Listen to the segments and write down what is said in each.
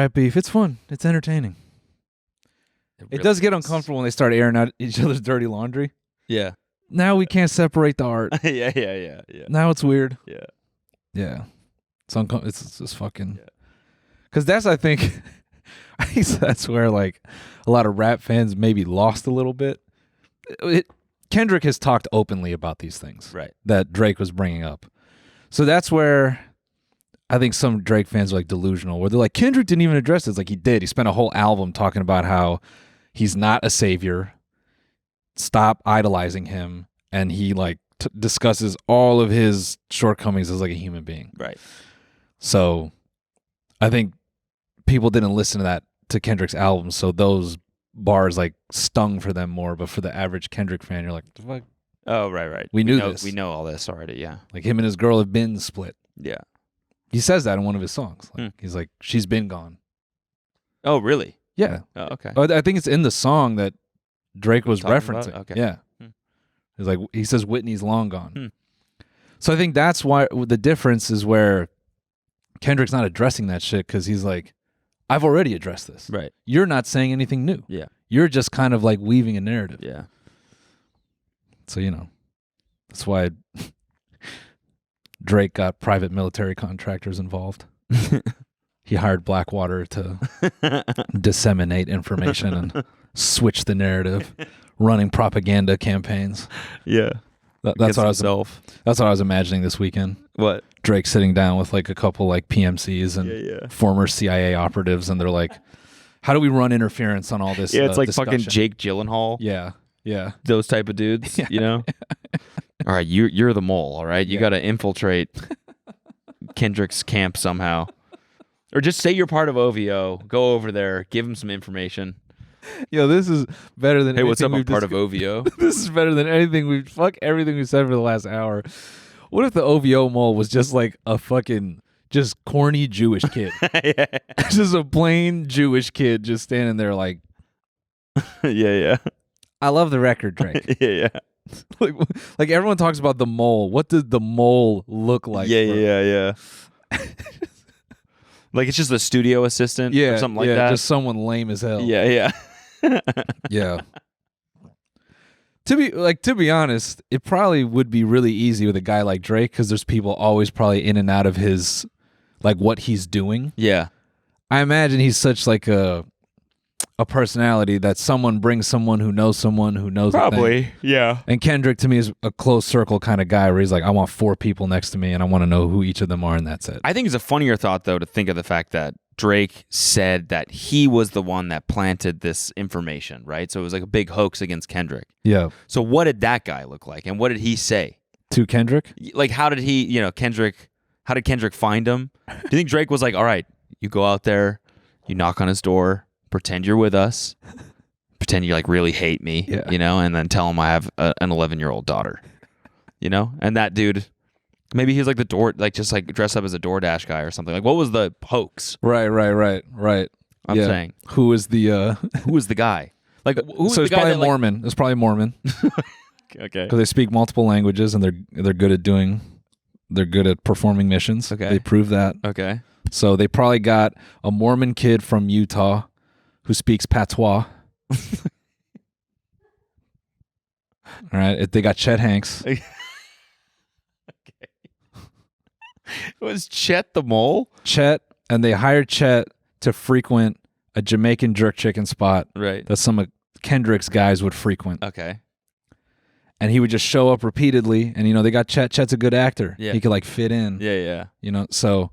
rap beef. It's fun. It's entertaining. It does get uncomfortable when they start airing out each other's dirty laundry. Yeah. Now we can't separate the art. yeah. Now it's weird. Yeah. Yeah. It's just fucking... Because that's, I think that's where, like, a lot of rap fans maybe lost a little bit. Kendrick has talked openly about these things. Right. That Drake was bringing up. So that's where I think some Drake fans are, like, delusional, where they're like, Kendrick didn't even address this. Like, he did. He spent a whole album talking about how he's not a savior. Stop idolizing him. And he, like, discusses all of his shortcomings as, like, a human being. Right. So I think people didn't listen to Kendrick's album, so those bars, like, stung for them more. But for the average Kendrick fan, you're like, the fuck? Oh, right. We knew this. We know all this already, yeah. Like, him and his girl have been split. Yeah. He says that in one of his songs. Like, he's like, she's been gone. Oh, really? Yeah. Oh, okay. I think it's in the song that Drake was referencing. Okay. Yeah. He's like, he says Whitney's long gone. So I think that's why the difference is where Kendrick's not addressing that shit, because he's like, I've already addressed this. Right. You're not saying anything new. Yeah. You're just kind of like weaving a narrative. Yeah. So, that's why Drake got private military contractors involved. He hired Blackwater to disseminate information and switch the narrative, running propaganda campaigns. Yeah. That's what I was imagining this weekend. What? Drake sitting down with, like, a couple, like, PMCs and former CIA operatives, and they're like, how do we run interference on all this? Yeah, it's like discussion? fucking Jake Gyllenhaal. Yeah. Those type of dudes, All right, you're the mole, all right? You got to infiltrate Kendrick's camp somehow. Or just say you're part of OVO, go over there, give him some information. Yo, this is better than Hey, what's up? I'm we've part of OVO. This is better than anything fuck everything we said for the last hour. What if the OVO mole was just like a fucking just corny Jewish kid? Just a plain Jewish kid just standing there like, yeah. I love the record, Drake. yeah. like everyone talks about the mole. What did the mole look like? Yeah. Like it's just a studio assistant or something like that. Just someone lame as hell. Yeah. Yeah. To be honest, it probably would be really easy with a guy like Drake, because there's people always probably in and out of his, like, what he's doing. Yeah. I imagine he's such like a personality that someone brings someone who knows Probably, yeah. And Kendrick to me is a close circle kind of guy where he's like, I want 4 people next to me and I want to know who each of them are, and that's it. I think it's a funnier thought, though, to think of the fact that Drake said that he was the one that planted this information, right? So it was like a big hoax against Kendrick. Yeah. So what did that guy look like? And what did he say? To Kendrick? Like, how did he, how did Kendrick find him? Do you think Drake was like, all right, you go out there, you knock on his door, pretend you're with us, pretend you, like, really hate me, and then tell him I have an 11-year-old daughter, And that dude... Maybe he's like just like dressed up as a DoorDash guy or something. Like, what was the hoax? Right. I'm saying, who is the guy? Like, who's so the it's guy probably that, Mormon. It's probably Mormon. Okay. Because they speak multiple languages and they're good at performing missions. Okay. They prove that. Okay. So they probably got a Mormon kid from Utah who speaks patois. All right. They got Chet Hanks. Was Chet the mole? Chet, and they hired Chet to frequent a Jamaican jerk chicken spot right. that some of Kendrick's guys would frequent. Okay. And he would just show up repeatedly, and they got Chet. Chet's a good actor. Yeah. He could like fit in. Yeah. So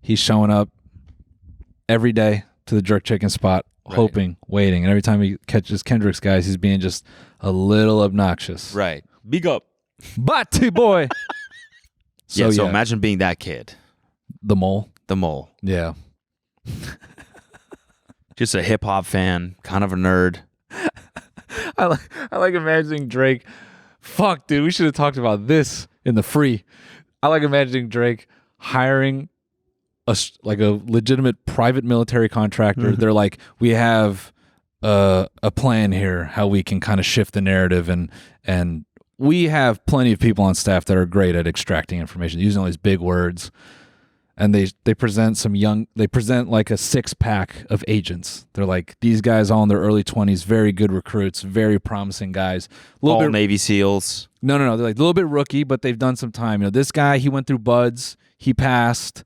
he's showing up every day to the jerk chicken spot, hoping, waiting, and every time he catches Kendrick's guys, he's being just a little obnoxious. Right. Big up. Batty boy. So imagine being that kid. The mole. Yeah. Just a hip hop fan, kind of a nerd. I like imagining Drake. Fuck, dude, we should have talked about this in the free. I like imagining Drake hiring a legitimate private military contractor. Mm-hmm. They're like, we have a plan here, how we can kind of shift the narrative, and we have plenty of people on staff that are great at extracting information, using all these big words. and they present like a 6-pack of agents. They're like, these guys all in their early 20s, very good recruits, very promising guys. All Navy SEALs. No. They're like a little bit rookie, but they've done some time. This guy, he went through buds. He passed.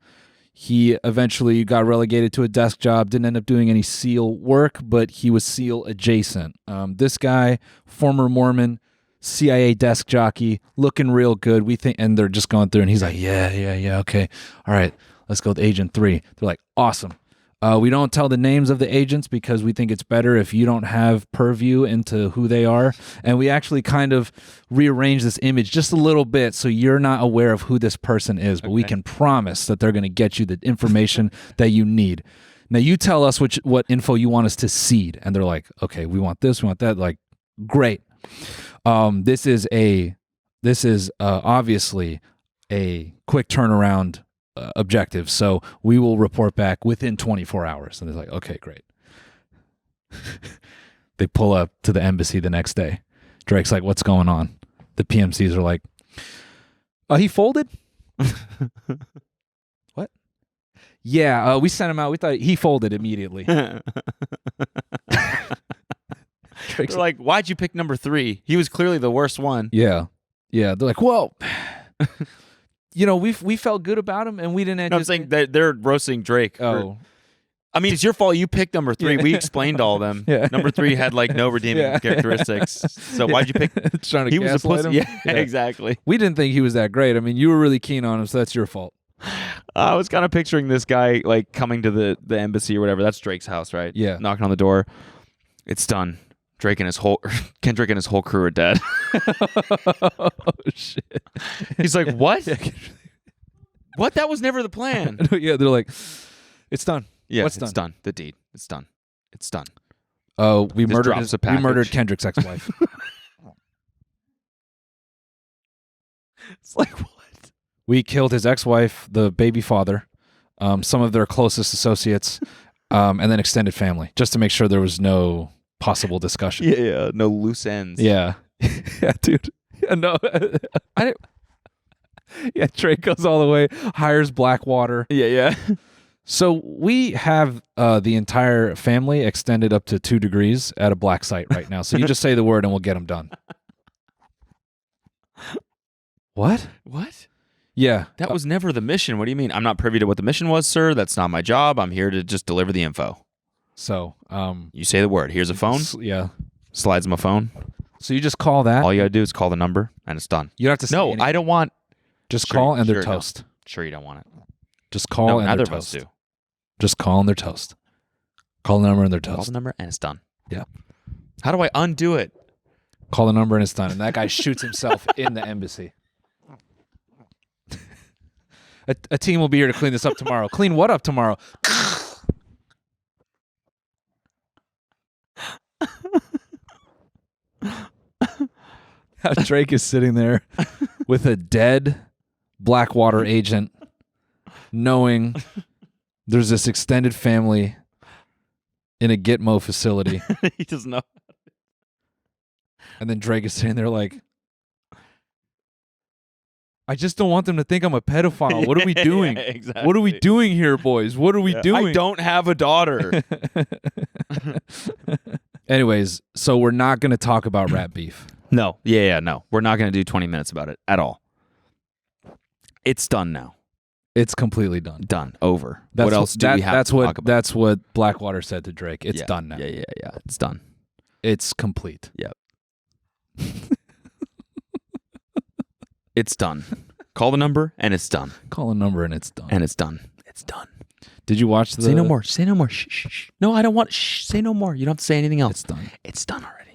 He eventually got relegated to a desk job, didn't end up doing any SEAL work, but he was SEAL adjacent. This guy, former Mormon, CIA desk jockey, looking real good. We think, and they're just going through, and he's like, yeah, okay. All right, let's go with Agent 3. They're like, awesome. We don't tell the names of the agents because we think it's better if you don't have purview into who they are. And we actually kind of rearrange this image just a little bit so you're not aware of who this person is, but we can promise that they're going to get you the information that you need. Now you tell us what info you want us to seed. And they're like, okay, we want this, we want that. Like, great. This is obviously a quick turnaround objective, so we will report back within 24 hours. And they're like, okay, great. They pull up to the embassy the next day. Drake's like, what's going on? The PMCs are like, he folded? What? Yeah, we sent him out. We thought he folded immediately. They're like, why'd you pick number 3? He was clearly the worst one. Yeah. They're like, well, we felt good about him, and we didn't. I'm saying they're roasting Drake. Oh, I mean, it's your fault. You picked number 3. We explained all of them. Yeah. Number 3 had like no redeeming characteristics. So why'd you pick? Trying to he was a pussy. Yeah, exactly. We didn't think he was that great. I mean, you were really keen on him, so that's your fault. I was kind of picturing this guy like coming to the embassy or whatever. That's Drake's house, right? Yeah. Knocking on the door. It's done. Kendrick and his whole crew are dead. Oh shit! He's like, what? What? That was never the plan. Yeah, they're like, it's done. Yeah, what's it's done? The deed. It's done. It's done. Oh, we murdered Kendrick's ex-wife. It's like, what? We killed his ex-wife, the baby father, some of their closest associates, and then extended family, just to make sure there was no possible discussion. Yeah, no loose ends. Yeah, yeah, dude. Yeah, no, I didn't. Yeah, Drake goes all the way, hires Blackwater. Yeah. So we have the entire family extended up to 2 degrees at a black site right now. So you just say the word and we'll get them done. What? Yeah. That was never the mission. What do you mean? I'm not privy to what the mission was, sir. That's not my job. I'm here to just deliver the info. So, you say the word. Here's a phone. Yeah. Slides him a phone. So you just call that. All you gotta do is call the number, and it's done. You don't have to say anything. I don't want. Just call and they're toast. No. Sure, you don't want it. Just call and they're toast. Just call and they're toast. Call the number and they're toast. Call the number and it's done. Yeah. How do I undo it? Call the number and it's done. And that guy shoots himself in the embassy. A team will be here to clean this up tomorrow. Clean what up tomorrow? How Drake is sitting there with a dead Blackwater agent, knowing there's this extended family in a Gitmo facility. He doesn't know. And then Drake is sitting there like, I just don't want them to think I'm a pedophile. What are we doing? Yeah, exactly. What are we doing here, boys? What are we doing? I don't have a daughter. Anyways, so we're not going to talk about rat beef. No. Yeah, no. We're not going to do 20 minutes about it at all. It's done now. It's completely done. Done. Over. What else do we have to talk about? That's what Blackwater said to Drake. It's done now. Yeah. It's done. It's complete. Yep. It's done. Call the number and it's done. Call the number and it's done. And it's done. It's done. Did you watch the... Say no more. Say no more. Shh. No, I don't want... Shh. Say no more. You don't have to say anything else. It's done. It's done already.